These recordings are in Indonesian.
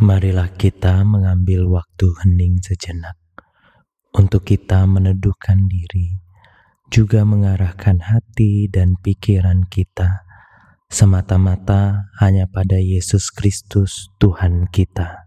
Marilah kita mengambil waktu hening sejenak untuk kita meneduhkan diri, juga mengarahkan hati dan pikiran kita semata-mata hanya pada Yesus Kristus Tuhan kita.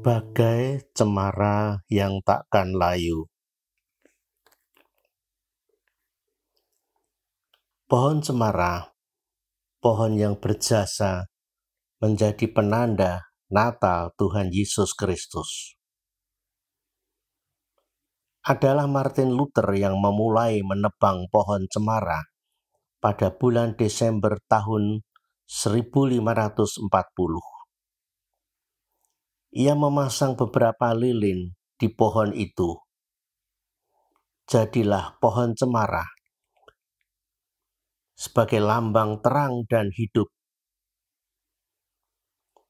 Sebagai cemara yang takkan layu. Pohon cemara, pohon yang berjasa menjadi penanda Natal Tuhan Yesus Kristus. Adalah Martin Luther yang memulai menebang pohon cemara pada bulan Desember tahun 1540. Ia memasang beberapa lilin di pohon itu. Jadilah pohon cemara sebagai lambang terang dan hidup.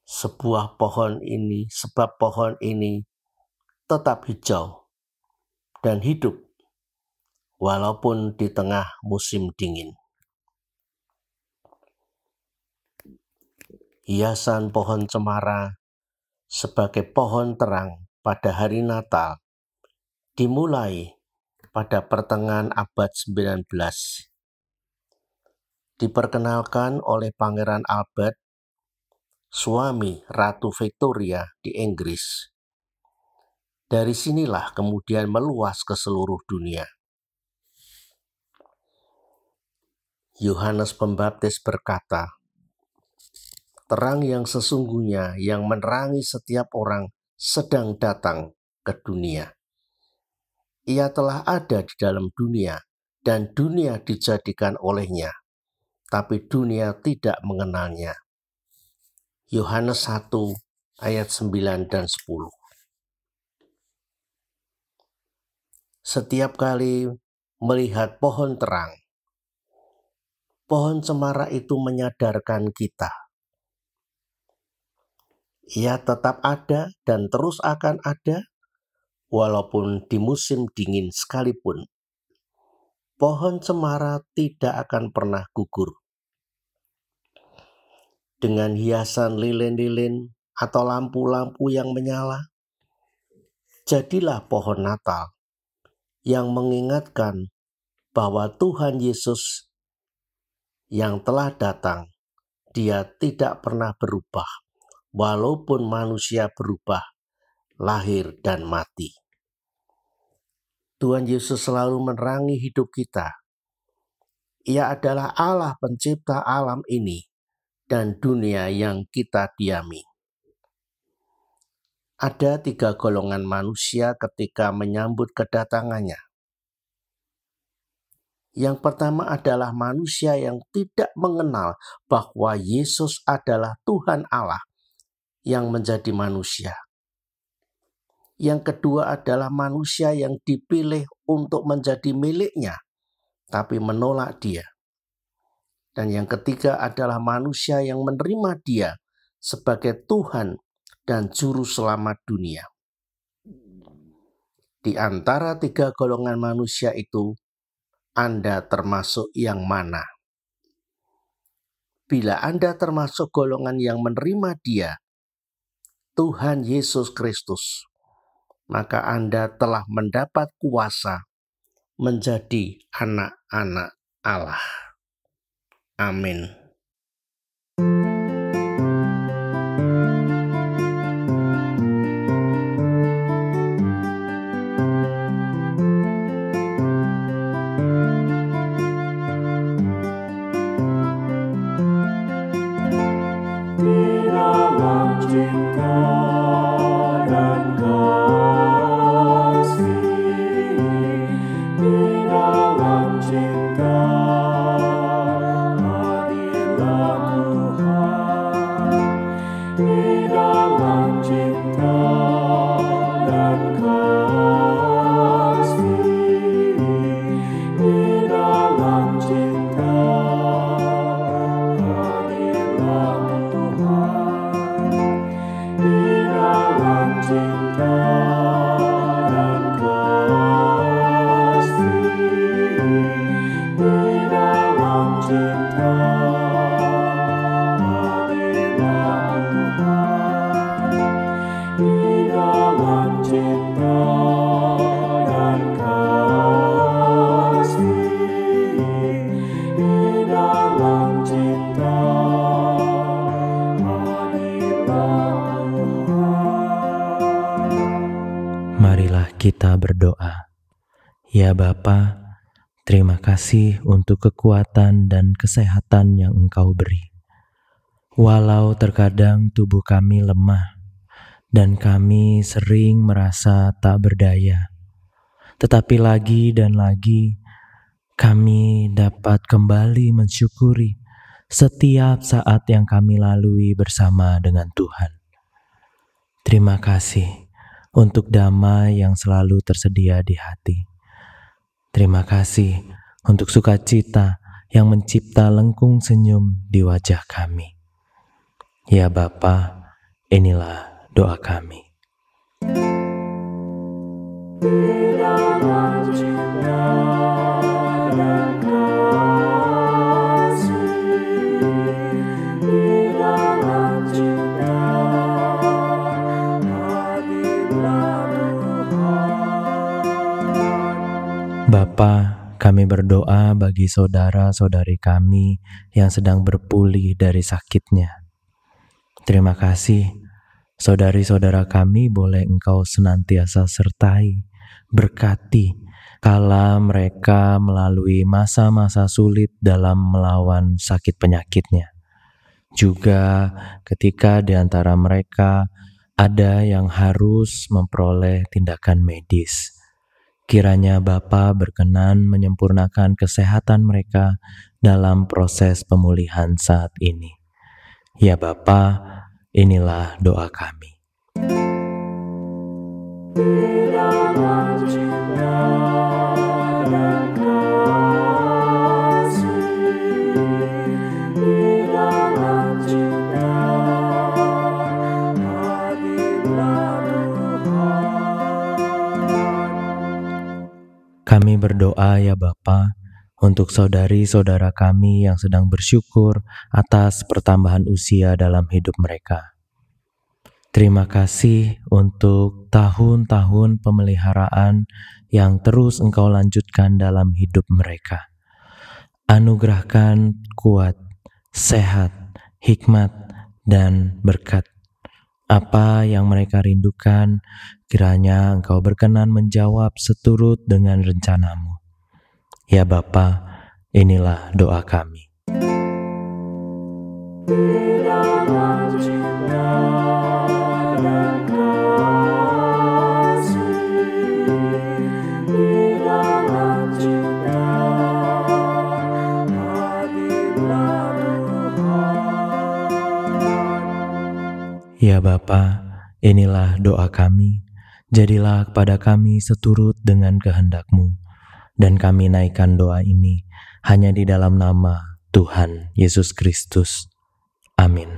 Sebab pohon ini tetap hijau dan hidup walaupun di tengah musim dingin. Hiasan pohon cemara sebagai pohon terang pada hari Natal dimulai pada pertengahan abad 19. Diperkenalkan oleh Pangeran Albert, suami Ratu Victoria di Inggris. Dari sinilah kemudian meluas ke seluruh dunia. Yohanes Pembaptis berkata, terang yang sesungguhnya yang menerangi setiap orang sedang datang ke dunia. Ia telah ada di dalam dunia dan dunia dijadikan olehnya, tapi dunia tidak mengenalnya. Yohanes 1 ayat 9 dan 10. Setiap kali melihat pohon terang, pohon cemara itu menyadarkan kita. Ia tetap ada dan terus akan ada, walaupun di musim dingin sekalipun. Pohon cemara tidak akan pernah gugur. Dengan hiasan lilin-lilin atau lampu-lampu yang menyala, jadilah pohon Natal yang mengingatkan bahwa Tuhan Yesus yang telah datang, Dia tidak pernah berubah, walaupun manusia berubah, lahir dan mati. Tuhan Yesus selalu menerangi hidup kita. Ia adalah Allah pencipta alam ini dan dunia yang kita diami. Ada 3 golongan manusia ketika menyambut kedatangannya. Yang pertama adalah manusia yang tidak mengenal bahwa Yesus adalah Tuhan Allah yang menjadi manusia. Yang kedua adalah manusia yang dipilih untuk menjadi miliknya, tapi menolak Dia. Dan yang ketiga adalah manusia yang menerima Dia sebagai Tuhan dan Juru Selamat dunia. Di antara 3 golongan manusia itu, Anda termasuk yang mana? Bila Anda termasuk golongan yang menerima Dia, Tuhan Yesus Kristus, maka Anda telah mendapat kuasa menjadi anak-anak Allah. Amin. Marilah kita berdoa. Ya Bapa, terima kasih untuk kekuatan dan kesehatan yang Engkau beri. Walau terkadang tubuh kami lemah dan kami sering merasa tak berdaya, tetapi lagi dan lagi kami dapat kembali mensyukuri setiap saat yang kami lalui bersama dengan Tuhan. Terima kasih untuk damai yang selalu tersedia di hati. Terima kasih untuk sukacita yang mencipta lengkung senyum di wajah kami. Ya Bapa, inilah doa kami. Bapa, kami berdoa bagi saudara-saudari kami yang sedang berpulih dari sakitnya. Terima kasih, saudari-saudara kami boleh Engkau senantiasa sertai, berkati, kala mereka melalui masa-masa sulit dalam melawan sakit penyakitnya. Juga ketika di antara mereka ada yang harus memperoleh tindakan medis. Kiranya Bapa berkenan menyempurnakan kesehatan mereka dalam proses pemulihan saat ini. Ya Bapa, inilah doa kami. Kami berdoa ya Bapa untuk saudari-saudara kami yang sedang bersyukur atas pertambahan usia dalam hidup mereka. Terima kasih untuk tahun-tahun pemeliharaan yang terus Engkau lanjutkan dalam hidup mereka. Anugerahkan kuat, sehat, hikmat, dan berkat. Apa yang mereka rindukan, kiranya Engkau berkenan menjawab seturut dengan rencanamu. Ya Bapa, inilah doa kami. Ya Bapa, inilah doa kami, jadilah kepada kami seturut dengan kehendak-Mu, dan kami naikkan doa ini hanya di dalam nama Tuhan Yesus Kristus. Amin.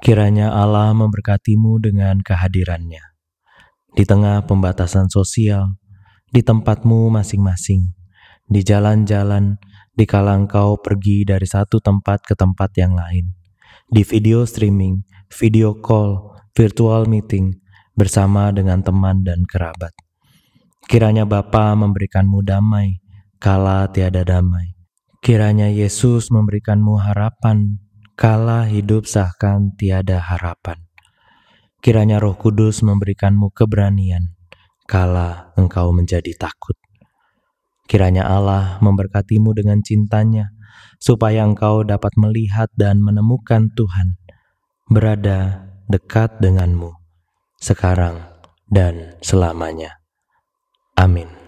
Kiranya Allah memberkatimu dengan kehadirannya. Di tengah pembatasan sosial, di tempatmu masing-masing, di jalan-jalan, di kala engkau pergi dari satu tempat ke tempat yang lain, di video streaming, video call, virtual meeting, bersama dengan teman dan kerabat. Kiranya Bapa memberikanmu damai, kala tiada damai. Kiranya Yesus memberikanmu harapan, kala hidup seakan tiada harapan. Kiranya Roh Kudus memberikanmu keberanian, kala engkau menjadi takut. Kiranya Allah memberkatimu dengan cintanya, supaya engkau dapat melihat dan menemukan Tuhan, berada dekat denganmu, sekarang dan selamanya. Amin.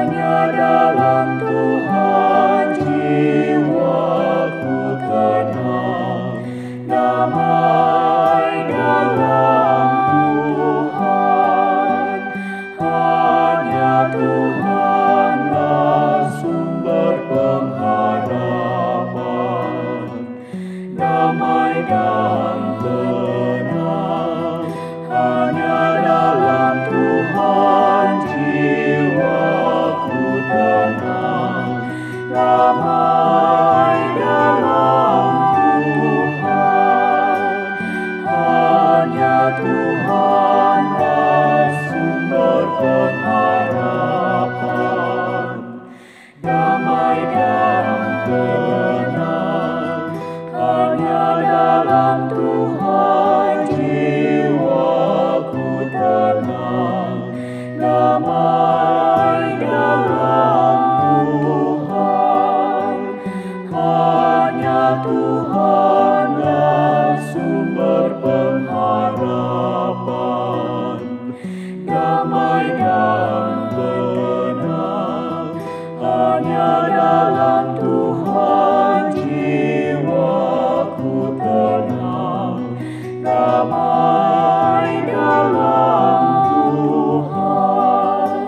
hanya dalam Tuhan jiwaku tenang, damai dalam Tuhan, hanya Tuhanlah sumber pengharapan, damai dan tenang, hanya dalam Tuhan jiwaku tenang, damai dalam Tuhan, hanya Tuhanlah sumber pengharapan, damai dan tenang, hanya dalam Tuhan jiwaku tenang, damai dalam Tuhan, hanya Tuhanlah sumber pengharapan, damai dan tenang, hanya dalam Tuhan jiwaku tenang, damai dalam Tuhan,